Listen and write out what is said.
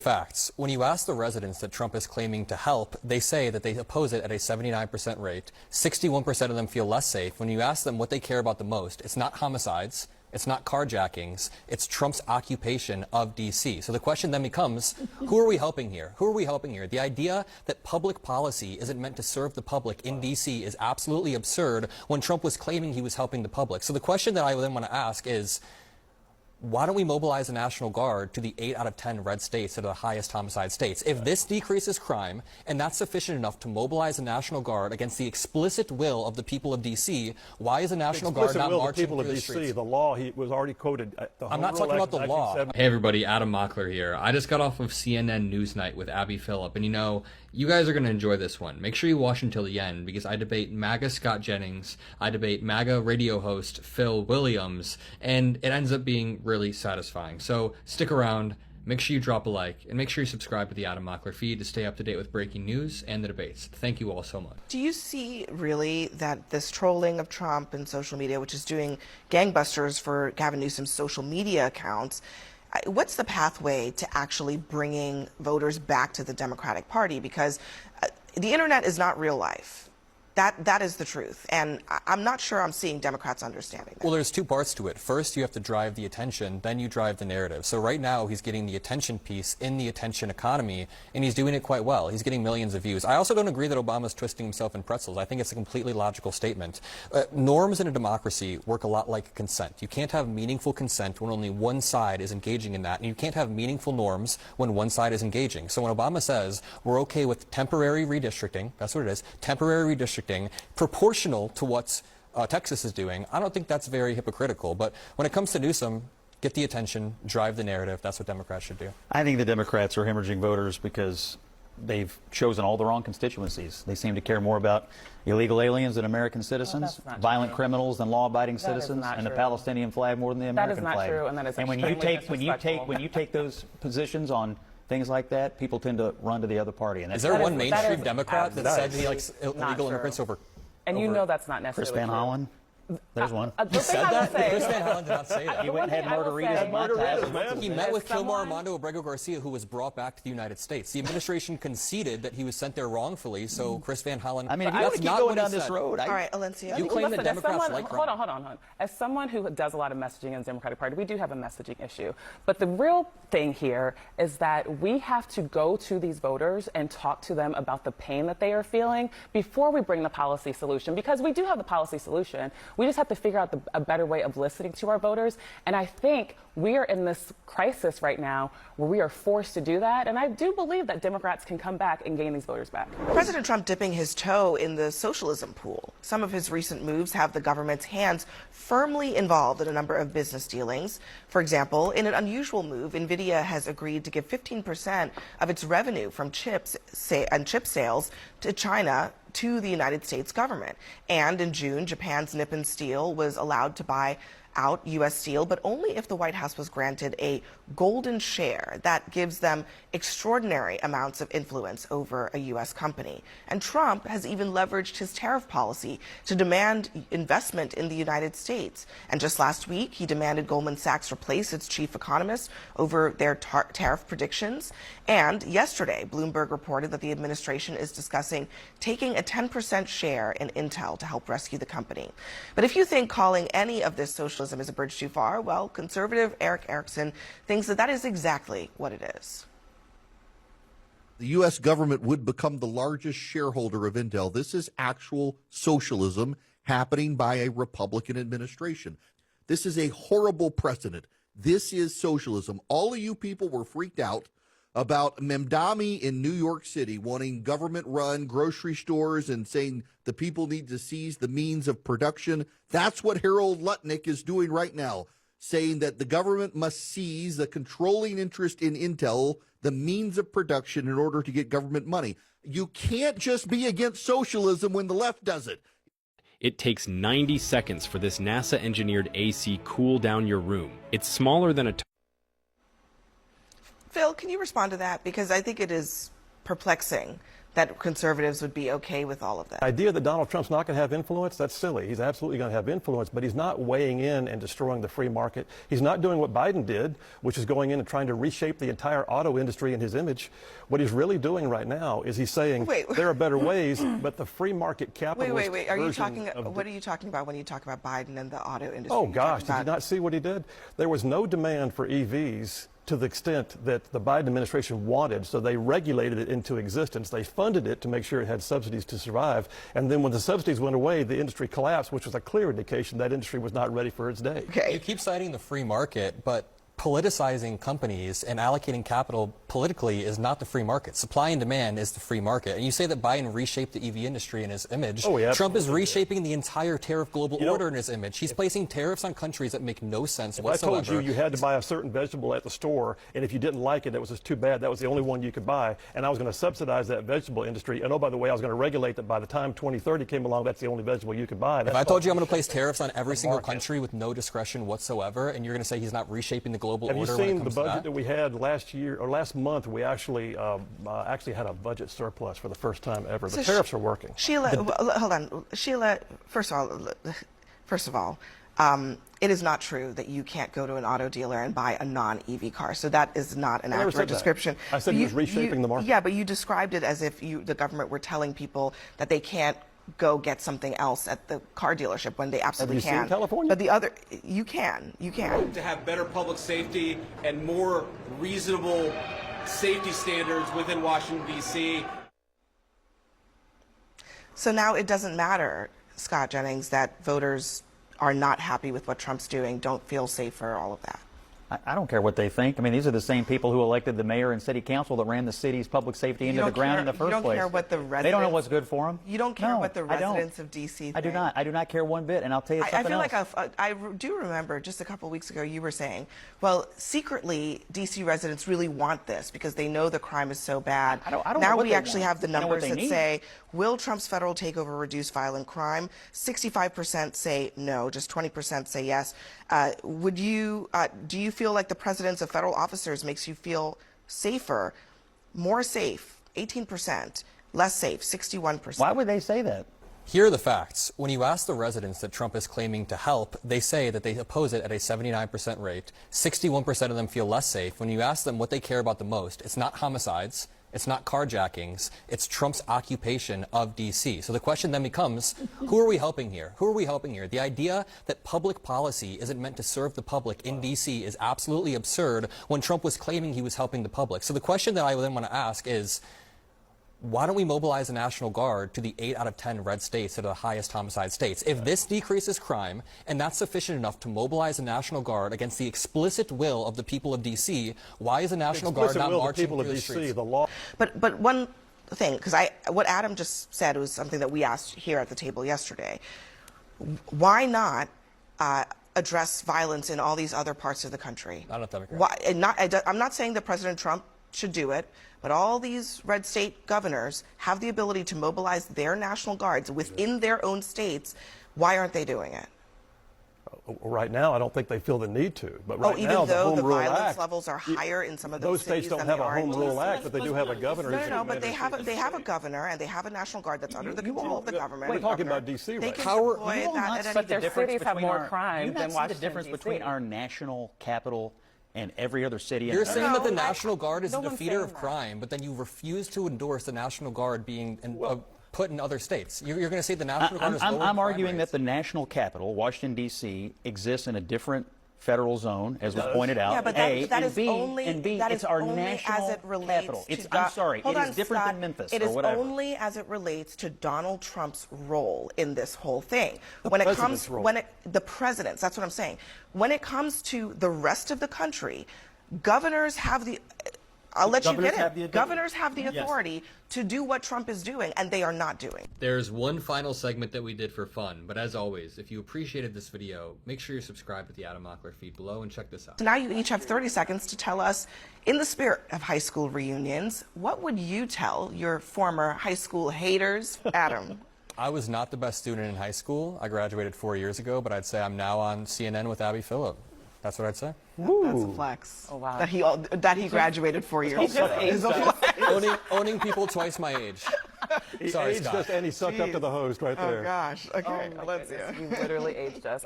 Facts. When you ask the residents that Trump is claiming to help, they say that they oppose it at a 79% rate. 61% of them feel less safe. When you ask them what they care about the most, it's not homicides, it's not carjackings, it's Trump's occupation of D.C. So the question then becomes, who are we helping here? Who are we helping here? The idea that public policy isn't meant to serve the public in D.C. is absolutely absurd when Trump was claiming he was helping the public. So the question that I then want to ask is, why don't we mobilize the National Guard to the 8 out of 10 red states that are the highest homicide states? If this decreases crime, and that's sufficient enough to mobilize the National Guard against the explicit will of the people of D.C., why is the National Guard not marching through the streets? The law, he was already quoted. I'm not talking about the law. Hey everybody, Adam Mockler here. I just got off of CNN Newsnight with Abby Phillip, and you guys are going to enjoy this one. Make sure you watch until the end, because I debate MAGA Scott Jennings, I debate MAGA radio host Phil Williams, and it ends up being really satisfying. So stick around, make sure you drop a like, and make sure you subscribe to the Adam Mockler feed to stay up to date with breaking news and the debates. Thank you all so much. Do you see really that this trolling of Trump and social media, which is doing gangbusters for Gavin Newsom's social media accounts, what's the pathway to actually bringing voters back to the Democratic Party? Because the internet is not real life. That is the truth, and I'm not sure I'm seeing Democrats understanding that. Well, there's two parts to it. First, you have to drive the attention, then you drive the narrative. So right now, he's getting the attention piece in the attention economy, and he's doing it quite well. He's getting millions of views. I also don't agree that Obama's twisting himself in pretzels. I think it's a completely logical statement. Norms in a democracy work a lot like consent. You can't have meaningful consent when only one side is engaging in that, and you can't have meaningful norms when one side is engaging. So when Obama says we're okay with temporary redistricting, that's what it is, temporary redistricting, proportional to what Texas is doing, I don't think that's very hypocritical. But when it comes to Newsom, get the attention, drive the narrative. That's what Democrats should do. I think the Democrats are hemorrhaging voters because they've chosen all the wrong constituencies. They seem to care more about illegal aliens than American citizens, violent criminals than law-abiding citizens, and the Palestinian flag more than the American flag. That is not true, and that is when you take those positions on things like that, people tend to run to the other party. And is there one mainstream Democrat that said he likes illegal immigrants over? And you know that's not necessarily Chris Van Hollen? There's one. He said that? Chris Van Hollen did not say that. He went and had margaritas. He met with Kilmar Armando Abrego Garcia, who was brought back to the United States. The administration conceded that he was sent there wrongfully, so Chris Van Hollen... I mean, if you want to keep going down this road... All right, Alencia. You claim that Democrats like crime. Hold on. As someone who does a lot of messaging in the Democratic Party, we do have a messaging issue. But the real thing here is that we have to go to these voters and talk to them about the pain that they are feeling before we bring the policy solution. Because we do have the policy solution. We just have to figure out a better way of listening to our voters. And I think we are in this crisis right now where we are forced to do that. And I do believe that Democrats can come back and gain these voters back. President Trump dipping his toe in the socialism pool. Some of his recent moves have the government's hands firmly involved in a number of business dealings. For example, in an unusual move, NVIDIA has agreed to give 15% of its revenue from chip sales to China to the United States government. And in June, Japan's Nippon Steel was allowed to buy out U.S. Steel, but only if the White House was granted a golden share that gives them extraordinary amounts of influence over a U.S. company. And Trump has even leveraged his tariff policy to demand investment in the United States. And just last week, he demanded Goldman Sachs replace its chief economist over their tariff predictions. And yesterday, Bloomberg reported that the administration is discussing taking a 10% share in Intel to help rescue the company. But if you think calling any of this socialism is a bridge too far, well, conservative Eric Erickson thinks that that is exactly what it is. The U.S. government would become the largest shareholder of Intel. This is actual socialism happening by a Republican administration. This is a horrible precedent. This is socialism. All of you people were freaked out about Mamdani in New York City wanting government-run grocery stores and saying the people need to seize the means of production. That's what Harold Lutnick is doing right now, saying that the government must seize the controlling interest in Intel, the means of production, in order to get government money. You can't just be against socialism when the left does it. It takes 90 seconds for this NASA-engineered AC cool down your room. It's smaller than a... Phil, can you respond to that? Because I think it is perplexing that conservatives would be okay with all of that. The idea that Donald Trump's not going to have influence, that's silly. He's absolutely going to have influence, but he's not weighing in and destroying the free market. He's not doing what Biden did, which is going in and trying to reshape the entire auto industry in his image. What he's really doing right now is he's saying there are better ways, but the free market capitalist Wait. Are you talking? What are you talking about when you talk about Biden and the auto industry? Oh gosh, did you not see what he did? There was no demand for EVs to the extent that the Biden administration wanted, so they regulated it into existence. They funded it to make sure it had subsidies to survive. And then when the subsidies went away, the industry collapsed, which was a clear indication that industry was not ready for its day. Okay. You keep citing the free market, but politicizing companies and allocating capital politically is not the free market. Supply and demand is the free market. And you say that Biden reshaped the EV industry in his image. Oh, yeah, Trump is reshaping the entire tariff global order in his image. He's placing tariffs on countries that make no sense whatsoever. I told you had to buy a certain vegetable at the store, and if you didn't like it, it was just too bad. That was the only one you could buy, and I was going to subsidize that vegetable industry. And oh, by the way, I was going to regulate that by the time 2030 came along, that's the only vegetable you could buy. If I told you I'm going to place tariffs on every single country with no discretion whatsoever, and you're going to say he's not reshaping the global order when it comes the budget that we had last year or last month? We actually had a budget surplus for the first time ever. The tariffs are working. Sheila, hold on. Sheila, first of all, it is not true that you can't go to an auto dealer and buy a non-EV car. So that is not an accurate description. I said he was reshaping the market. Yeah, but you described it as if the government were telling people that they can't go get something else at the car dealership when they absolutely can. Have you seen California? But the other, you can. To have better public safety and more reasonable safety standards within Washington, D.C. So now it doesn't matter, Scott Jennings, that voters are not happy with what Trump's doing, don't feel safer, all of that. I don't care what they think. I mean, these are the same people who elected the mayor and city council that ran the city's public safety into the ground in the first place. You don't care what the residents... They don't know what's good for them. You don't care what the residents of D.C. think. I do not. I do not care one bit, and I'll tell you something else. I feel like I do remember just a couple of weeks ago you were saying, well, secretly D.C. residents really want this because they know the crime is so bad. I don't now know what we they actually want. have the I know what numbers they that need. say, will Trump's federal takeover reduce violent crime? 65% say no, just 20% say yes. Do you feel like the presence of federal officers makes you feel safer, more safe, 18%, less safe, 61%? Why would they say that? Here are the facts. When you ask the residents that Trump is claiming to help, they say that they oppose it at a 79% rate. 61% of them feel less safe. When you ask them what they care about the most, it's not homicides, it's not carjackings, it's Trump's occupation of D.C. So the question then becomes, who are we helping here? Who are we helping here? The idea that public policy isn't meant to serve the public in D.C. is absolutely absurd when Trump was claiming he was helping the public. So the question that I then want to ask is, why don't we mobilize the National Guard to the 8 out of 10 red states that are the highest homicide states? If this decreases crime, and that's sufficient enough to mobilize the National Guard against the explicit will of the people of D.C., why is the National Guard not marching through the streets? The law. But one thing, because what Adam just said was something that we asked here at the table yesterday. Why not address violence in all these other parts of the country? Not enough Democrats. Why, I'm not saying that President Trump should do it, but all these red state governors have the ability to mobilize their National Guards within their own states. Why aren't they doing it? Right now, I don't think they feel the need to. But right even now, the though Home the Rule violence Act, levels are higher in some of those states cities don't than have they a are in Home Rule Act, but they do have a governor. No, but they have a governor and they have a National Guard that's under the control of the government. We're talking about D.C. They right can now. deploy that at But any their cities have more crime than the Washington, difference D.C. between our national capital and every other city. You're saying that the No, National Guard is no a one's defeater saying of that. crime, but then you refuse to endorse the National Guard being put in other states. You're going to say the National Guard is lower I'm crime arguing rates. that the national capital, Washington, D.C., exists in a different federal zone, as was pointed out. Yeah, but A, that and is B, only and B, that it's is our only national as it relates capital. to I'm sorry, Hold it on, is different Scott. than Memphis It or is whatever. only as it relates to Donald Trump's role in this whole thing. The president's, that's what I'm saying. When it comes to the rest of the country, governors have the I'll let you get it. Governors have the authority to do what Trump is doing, and they are not doing. There's one final segment that we did for fun, but as always, if you appreciated this video, make sure you're subscribed to the Adam Mockler feed below and check this out. So now you each have 30 seconds to tell us, in the spirit of high school reunions, what would you tell your former high school haters? Adam. I was not the best student in high school. I graduated 4 years ago, but I'd say I'm now on CNN with Abby Phillip. That's what I'd say. That's a flex. Oh, wow. That he graduated 4 years ago. Owning people twice my age. He Sorry, aged Scott. us and he sucked up to the host right there. Oh gosh. Okay, Oh my let's goodness, see. you literally aged us.